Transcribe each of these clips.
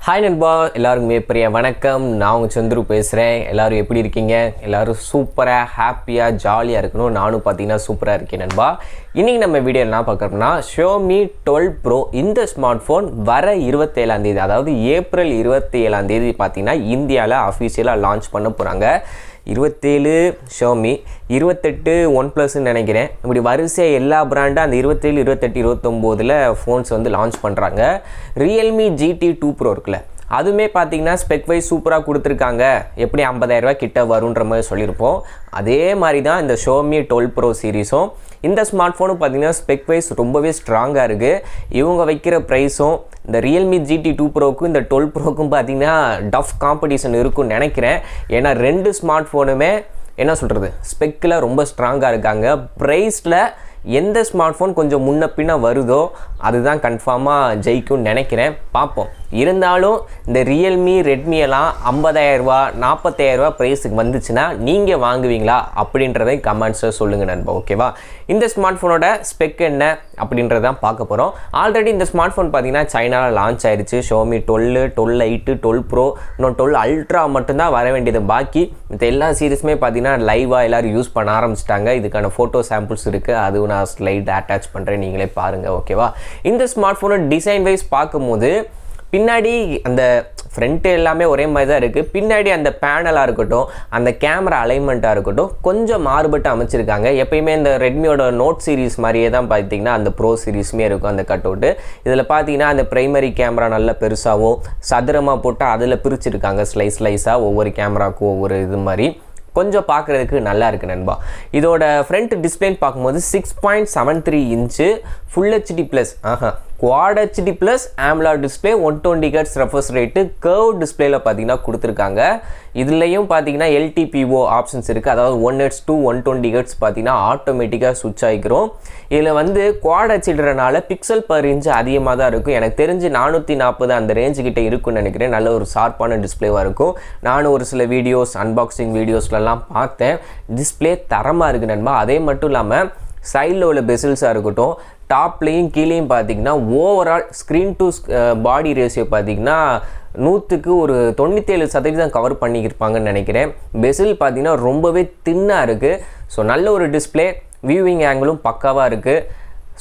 Hi நண்பா, எல்லாருக்குமே பெரிய வணக்கம். நான் உங்கள் சந்துரு பேசுகிறேன். எல்லோரும் எப்படி இருக்கீங்க? எல்லோரும் சூப்பராக ஹாப்பியாக ஜாலியாக இருக்கணும். நானும் பார்த்தீங்கன்னா சூப்பராக இருக்கேன் நண்பா. இன்றைக்கி நம்ம வீடியோ என்ன பார்க்குறோம்னா, Xiaomi 12 Pro இந்த ஸ்மார்ட் ஃபோன் வர 27ஆம் தேதி, அதாவது ஏப்ரல் 27ஆம் தேதி பார்த்தீங்கன்னா இந்தியாவில் அஃபிஷியலாக லான்ச் பண்ண போகிறாங்க. 27 Xiaomi, 28 OnePlusன்னு நினைக்கிறேன். இப்படி வரிசையாக எல்லா பிராண்டும் அந்த 27, 28, 29 ஃபோன்ஸ் வந்து லான்ச் பண்ணுறாங்க. Realme GT2 Pro இருக்குல்ல, அதுவுமே பார்த்தீங்கன்னா ஸ்பெக் வைஸ் சூப்பராக கொடுத்துருக்காங்க. எப்படி 50,000 ரூபா கிட்ட வருன்ற மாதிரி சொல்லியிருப்போம். அதே மாதிரி தான் இந்த Xiaomi 12 Pro சீரீஸும். இந்த ஸ்மார்ட் ஃபோனும் பார்த்தீங்கன்னா ஸ்பெக் வைஸ் ரொம்பவே ஸ்ட்ராங்காக இருக்குது. இவங்க வைக்கிற ப்ரைஸும் இந்த Realme GT2 Proக்கும் இந்த 12 Proக்கும் பார்த்தீங்கன்னா டஃப் காம்படிஷன் இருக்குன்னு நினைக்கிறேன். ஏன்னா ரெண்டு ஸ்மார்ட் ஃபோனுமே என்ன சொல்கிறது, ஸ்பெக்கில் ரொம்ப ஸ்ட்ராங்காக இருக்காங்க. ப்ரைஸில் எந்த ஸ்மார்ட் ஃபோன் கொஞ்சம் முன்ன பின்ன வருதோ அதுதான் கன்ஃபார்மாக ஜெயிக்கும்னு நினைக்கிறேன். பார்ப்போம். இருந்தாலும் இந்த ரியல்மி, ரெட்மி எல்லாம் 50,000 ரூபா 40,000 ரூபா ப்ரைஸுக்கு வந்துச்சுன்னா நீங்கள் வாங்குவீங்களா அப்படின்றதை கமெண்ட்ஸில் சொல்லுங்கள் நண்பா. ஓகேவா? இந்த ஸ்மார்ட் ஃபோனோட ஸ்பெக் என்ன அப்படின்றதான் பார்க்க போகிறோம். ஆல்ரெடி இந்த ஸ்மார்ட் ஃபோன் பார்த்தீங்கன்னா சைனாவில் லான்ச் ஆயிடுச்சு. Xiaomi 12, 12 Lite, 12 Pro, இன்னும் 12 Ultra மட்டும்தான் வர வேண்டியது. பாக்கி இந்த எல்லா சீரீஸுமே பார்த்தீங்கன்னா லைவாக எல்லோரும் யூஸ் பண்ண ஆரம்பிச்சிட்டாங்க. இதுக்கான ஃபோட்டோ சாம்பிள்ஸ் இருக்குது, அதுவும் நான் ஸ்லைட் அட்டாச் பண்ணுறேன், நீங்களே பாருங்கள். ஓகேவா? இந்த ஸ்மார்ட் ஃபோனை டிசைன் வைஸ் பார்க்கும்போது பின்னாடி அந்த ஃப்ரண்ட்டு எல்லாமே ஒரே மாதிரி தான் இருக்குது. பின்னாடி அந்த பேனலாக இருக்கட்டும், அந்த கேமரா அலைன்மெண்ட்டாக இருக்கட்டும், கொஞ்சம் மாறுபட்டு அமைச்சிருக்காங்க. எப்பயுமே இந்த ரெட்மியோட நோட் சீரீஸ் மாதிரியே தான் பார்த்தீங்கன்னா அந்த ப்ரோ சீரீஸுமே இருக்கும் அந்த கட் அவுட்டு. இதில் பார்த்தீங்கன்னா அந்த ப்ரைமரி கேமரா நல்ல பெருசாகவும் சதுரமாக போட்டு அதில் பிரிச்சுருக்காங்க ஸ்லைஸாக, ஒவ்வொரு கேமராவுக்கும் ஒவ்வொரு இது மாதிரி. கொஞ்சம் பார்க்குறதுக்கு நல்லா இருக்குது நண்பா. இதோட ஃப்ரண்ட் டிஸ்பிளேன்னு பார்க்கும்போது 6.73 inch full HD plus quad HD plus AMOLED display, 120 Hz refresh rate, curve டிஸ்பிளேல பார்த்தீங்கன்னா கொடுத்துருக்காங்க. இதுலேயும் பார்த்தீங்கன்னா LTPO ஆப்ஷன்ஸ் இருக்குது. அதாவது 1Hz to 120 Hz பார்த்தீங்கன்னா ஆட்டோமேட்டிக்காக சுவிட்ச் ஆகிக்கிறோம். இதில் வந்து குவாட் ஹெச்டின்றனால பிக்சல் பர் இன்ச் அதிகமாக தான் இருக்கும். எனக்கு தெரிஞ்சு 440 அந்த ரேஞ்சு கிட்டே இருக்குன்னு நினைக்கிறேன். நல்ல ஒரு ஷார்ப்பான டிஸ்பிளேவாக இருக்கும். நானும் ஒரு சில வீடியோஸ், அன்பாக்சிங் வீடியோஸ்லாம் பார்த்தேன். டிஸ்பிளே தரமாக இருக்குது நண்பா. அதே மட்டும் இல்லாமல் சைடில் உள்ள பெசில்ஸாக இருக்கட்டும், டாப்லேயும் கீழேயும் பார்த்தீங்கன்னா overall screen to body ratio பார்த்தீங்கன்னா 100க்கு ஒரு 97% கவர் பண்ணியிருப்பாங்கன்னு நினைக்கிறேன். பெசில் பார்த்தீங்கன்னா ரொம்பவே தின்னாக இருக்குது. ஸோ நல்ல ஒரு டிஸ்பிளே, வியூவிங் ஆங்கிளும் பக்காவாக இருக்குது.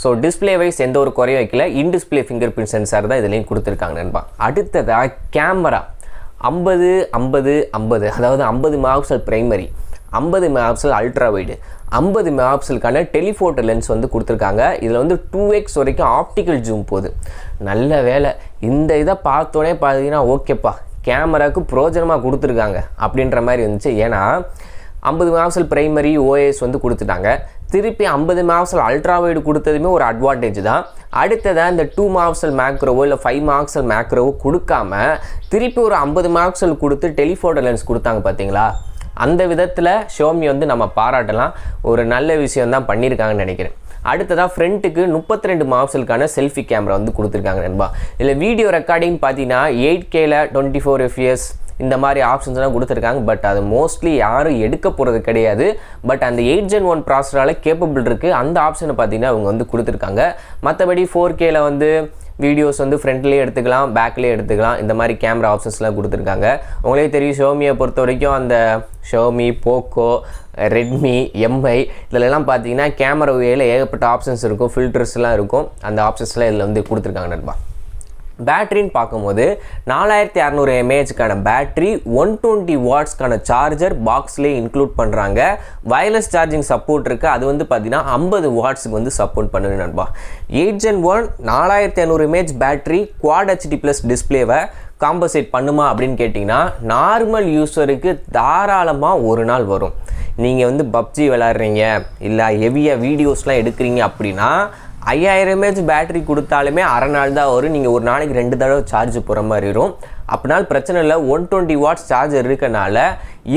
ஸோ டிஸ்பிளே வைஸ் எந்த ஒரு குறையும் வைக்கல. இன்டிஸ்பிளே ஃபிங்கர் பிரிண்ட் சென்சார் தான் இதுலேயும் கொடுத்துருக்காங்க நண்பா. அடுத்ததாக கேமரா 50, 50, 50, அதாவது 50 megapixel primary, 50 megapixel ultra wide, 50 மெகாபிக்சலுக்கான டெலிஃபோட்டோ லென்ஸ் வந்து கொடுத்துருக்காங்க. இதில் வந்து 2x வரைக்கும் ஆப்டிக்கல் ஜூம் போகுது. நல்ல வேலை, இந்த இதை பார்த்தோன்னே பார்த்தீங்கன்னா ஓகேப்பா, கேமராவுக்கு பிரோஜனமாக கொடுத்துருக்காங்க அப்படின்ற மாதிரி இருந்துச்சு. ஏன்னா 50 மெகாபிக்சல் பிரைமரி OIS வந்து கொடுத்துட்டாங்க. திருப்பி 50 மெகாபிக்சல் அல்ட்ரா வைடு கொடுத்ததுமே ஒரு அட்வான்டேஜ் தான். அடுத்ததாக இந்த 2 மெகாபிக்சல் மேக்ரோவோ இல்லை 5 மெகாபிக்சல் மேக்ரோவோ கொடுக்காம திருப்பி ஒரு 50 மெகாபிக்சல் கொடுத்து டெலிஃபோட்டோ லென்ஸ் கொடுத்தாங்க பார்த்தீங்களா? அந்த விதத்தில் Xiaomi வந்து நம்ம பாராட்டலாம். ஒரு நல்ல விஷயம் தான் பண்ணியிருக்காங்கன்னு நினைக்கிறேன். அடுத்ததாக ஃப்ரண்ட்டுக்கு 32 மெகாபிக்சலுக்கான செல்ஃபி கேமரா வந்து கொடுத்துருக்காங்க நண்பா. இதில் வீடியோ ரெக்கார்டிங் பார்த்தீங்கன்னா 8Kல 24 FPS இந்த மாதிரி ஆப்ஷன்ஸ்லாம் கொடுத்துருக்காங்க. பட் அது மோஸ்ட்லி யாரும் எடுக்க போகிறது கிடையாது. பட் அந்த 8 Gen 1 ப்ராசரால் கேப்பபிள் இருக்குது. அந்த ஆப்ஷனை பார்த்தீங்கன்னா அவங்க வந்து கொடுத்துருக்காங்க. மற்றபடி 4Kல வந்து வீடியோஸ் வந்து ஃப்ரண்ட்லேயே எடுத்துக்கலாம், பேக்லேயே எடுத்துக்கலாம். இந்த மாதிரி கேமரா ஆப்ஷன்ஸ்லாம் கொடுத்துருக்காங்க. உங்களே தெரியும், Xiaomiயை பொறுத்த வரைக்கும் அந்த Xiaomi, OPPO, ரெட்மி, MI இதிலெல்லாம் பார்த்தீங்கன்னா கேமரா வேல ஏகப்பட்ட ஆப்ஷன்ஸ் இருக்கும், ஃபில்டர்ஸ்லாம் இருக்கும். அந்த ஆப்ஷன்ஸ்லாம் இதில் வந்து கொடுத்துருக்காங்க நண்பா. பேட்டரின்னு பார்க்கும்போது 4600 mAhக்கான பேட்டரி, 120 வாட்ஸ்க்கான சார்ஜர் பாக்ஸ்லேயே இன்க்ளூட் பண்ணுறாங்க. வயர்லெஸ் சார்ஜிங் சப்போர்ட் இருக்குது. அது வந்து பார்த்தீங்கன்னா 50 வாட்ஸுக்கு வந்து சப்போர்ட் பண்ணுது நண்பா. 8 Gen 1 4500 mAh battery quad HD plus டிஸ்பிளேவை காம்பன்சேட் பண்ணுமா அப்படின்னு கேட்டிங்கன்னா நார்மல் யூஸருக்கு தாராளமாக ஒரு நாள் வரும். நீங்கள் வந்து PUBG விளாட்றீங்க இல்லை ஹெவியாக வீடியோஸ்லாம் எடுக்கிறீங்க அப்படின்னா 5000 mAh பேட்டரி கொடுத்தாலுமே அரை நாள் தான் வரும். நீங்கள் ஒரு நாளைக்கு 2 தடவை சார்ஜ் போகிற மாதிரி வரும். அப்படினால பிரச்சனை இல்லை. 120 வாட்ஸ் சார்ஜர் இருக்கனால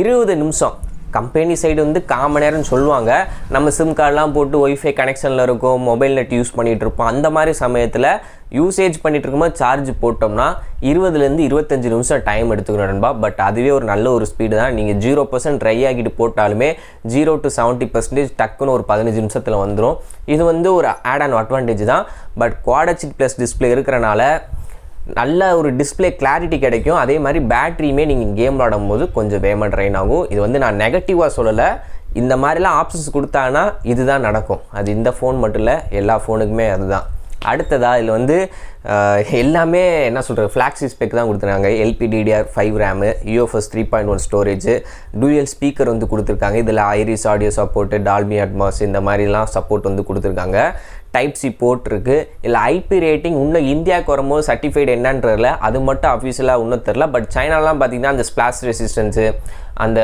20 நிமிஷம், கம்பெனி சைடு வந்து காமன் நேரம்னு சொல்லுவாங்க. நம்ம சிம் கார்டெலாம் போட்டு ஒய்ஃபை கனெக்ஷனில் இருக்கும், மொபைல் நெட் யூஸ் பண்ணிகிட்ருப்போம். அந்த மாதிரி சமயத்தில் யூசேஜ் பண்ணிகிட்டு இருக்கும்போது சார்ஜ் போட்டோம்னா 20லேருந்து 25 நிமிஷம் டைம் எடுத்துக்கணும் நண்பா. பட் அதுவே ஒரு நல்ல ஒரு ஸ்பீடு தான். நீங்கள் 0% ட்ரை ஆகிட்டு போட்டாலுமே 0 to 70% டக்குன்னு ஒரு 15 நிமிஷத்தில் வந்துடும். இது வந்து ஒரு ஆட் ஆன் அட்வான்டேஜ் தான். But quad HD plus display இருக்கிறனால நல்ல ஒரு டிஸ்பிளே கிளாரிட்டி கிடைக்கும். அதே மாதிரி பேட்டரியுமே நீங்கள் கேம் விளாடும்போது கொஞ்சம் வேகமாக ட்ரைன் ஆகும். இது வந்து நான் நெகட்டிவாக சொல்லலை, இந்த மாதிரிலாம் ஆப்ஷன்ஸ் கொடுத்தாங்கன்னா இதுதான் நடக்கும். அது இந்த ஃபோன் மட்டும் இல்லை, எல்லா ஃபோனுக்குமே அதுதான். அடுத்ததாக இதில் வந்து எல்லாமே என்ன சொல்கிறது, ஃப்ளாக்ஸி ஸ்பெக் தான் கொடுத்துருக்காங்க. LPDDR5 RAM, UFS 3.1 storage, dual speaker வந்து கொடுத்துருக்காங்க. இதில் Iris audio support, Dolby Atmos இந்த மாதிரிலாம் சப்போர்ட் வந்து கொடுத்துருக்காங்க. டைப் சி போர்ட் இருக்குது. இல்லை IP ரேட்டிங் இன்னும் இந்தியாவுக்கு வரும்போது சர்டிஃபைடு என்னன்றதில்ல, அது மட்டும் அஃபீஷியலாக இன்னும் தெரில. பட் சைனாலாம் பார்த்திங்கன்னா அந்த ஸ்ப்ளாஷ் ரெசிஸ்டன்ஸு, அந்த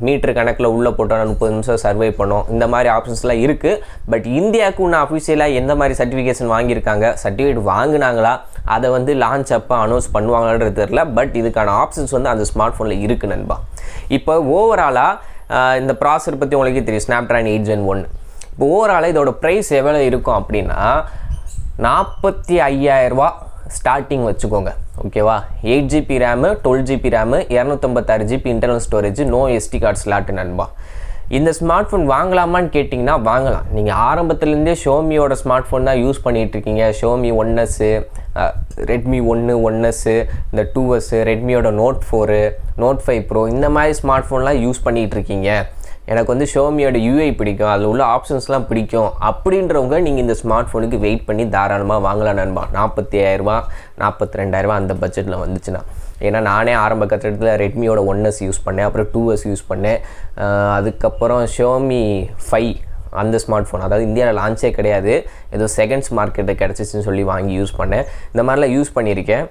மீட்டர் கணக்கில் உள்ளே போட்டோன்னா 30 நிமிஷம் சர்வை பண்ணோம், இந்த மாதிரி ஆப்ஷன்ஸ்லாம் இருக்குது. பட் இந்தியாவுக்கு இன்னும் அஃபீஷியலாக எந்த மாதிரி சர்டிஃபிகேஷன் வாங்கியிருக்காங்க, சர்டிஃபிகேட் வாங்கினாங்களா, அதை வந்து லான்ச் அப்போ அனௌன்ஸ் பண்ணுவாங்கன்றது தெரில. பட் இதுக்கான ஆப்ஷன்ஸ் வந்து அந்த ஸ்மார்ட் ஃபோனில் இருக்குது நண்பா. இப்போ ஓவராலாக இந்த ப்ராசர் பற்றி உங்களுக்கே தெரியும், Snapdragon 8 Gen 1. இப்போ ஓவராலாக இதோட ப்ரைஸ் எவ்வளோ இருக்கும் அப்படின்னா 45,000 ரூபா ஸ்டார்டிங் வச்சுக்கோங்க. ஓகேவா? 8GB RAM, 12GB RAM, 256GB internal storage, no SD card slot நண்பா. இந்த ஸ்மார்ட் ஃபோன் வாங்கலாமான்னு கேட்டிங்கன்னா வாங்கலாம். நீங்கள் ஆரம்பத்துலேருந்தே ஷோமியோட ஸ்மார்ட் ஃபோன் தான் யூஸ் பண்ணிகிட்ருக்கீங்க. ஷோமி 1S, ரெட்மி 1S, இந்த 2S, ரெட்மியோட Note 4, Note 5 Pro இந்த மாதிரி ஸ்மார்ட் ஃபோன்லாம் யூஸ் பண்ணிகிட்ருக்கீங்க. எனக்கு வந்து ஷோமியோட UI பிடிக்கும், அதில் உள்ள ஆப்ஷன்ஸ்லாம் பிடிக்கும் அப்படின்றவங்க நீங்கள் இந்த ஸ்மார்ட் ஃபோனுக்கு வெயிட் பண்ணி தாராளமாக வாங்கலாம் நண்பா. 45,000 ரூபா, 42,000 ரூபா அந்த பட்ஜெட்டில் வந்துச்சுன்னா. ஏன்னா நானே ஆரம்ப கட்டத்தில் ரெட்மியோட 1S யூஸ் பண்ணேன், அப்புறம் 2S யூஸ் பண்ணேன், அதுக்கப்புறம் ஷோமி 5 அந்த ஸ்மார்ட் ஃபோன், அதாவது இந்தியாவில் லான்ச்சே கிடையாது, ஏதோ செகண்ட்ஸ் மார்க்கெட்டில் கிடச்சிச்சின்னு சொல்லி வாங்கி யூஸ் பண்ணேன். இந்த மாதிரிலாம் யூஸ் பண்ணியிருக்கேன்.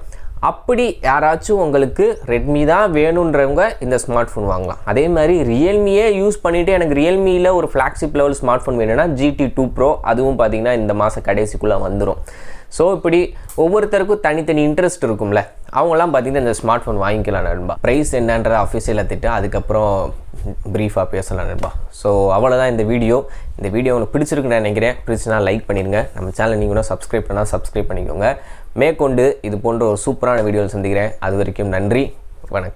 அப்படி யாராச்சும் உங்களுக்கு ரெட்மி தான் வேணுன்றவங்க இந்த ஸ்மார்ட் ஃபோன் வாங்கலாம். அதே மாதிரி ரியல்மியே யூஸ் பண்ணிவிட்டு எனக்கு ரியல்மியில் ஒரு ஃப்ளாக்ஷிப் லெவல் ஸ்மார்ட் ஃபோன் வேணும்னா GT2 Pro, அதுவும் பார்த்திங்கன்னா இந்த மாதம் கடைசிக்குள்ளே வந்துடும். ஸோ இப்படி ஒவ்வொருத்தருக்கும் தனித்தனி இன்ட்ரெஸ்ட் இருக்கும்ல, அவங்களாம் பார்த்திங்கன்னா இந்த ஸ்மார்ட் ஃபோன் வாங்கிக்கலாம் நண்பா. ப்ரைஸ் என்னன்ற அஃபிஷியலாக திட்டு அதுக்கப்புறம் ப்ரீஃபாக பேசலாம் நண்பா. ஸோ அவ்வளோதான் இந்த வீடியோ. இந்த வீடியோ உங்களுக்கு பிடிச்சிருக்குன்னு நினைக்கிறேன். பிடிச்சினா லைக் பண்ணிடுங்க. நம்ம சேனல் நீங்கள் சப்ஸ்கிரைப் பண்ணால் சப்ஸ்கிரைப் பண்ணிக்கோங்க. மேற்கொண்டு இது போன்ற ஒரு சூப்பரான வீடியோவில் சந்திக்கிறேன். அது வரைக்கும் நன்றி, வணக்கம்.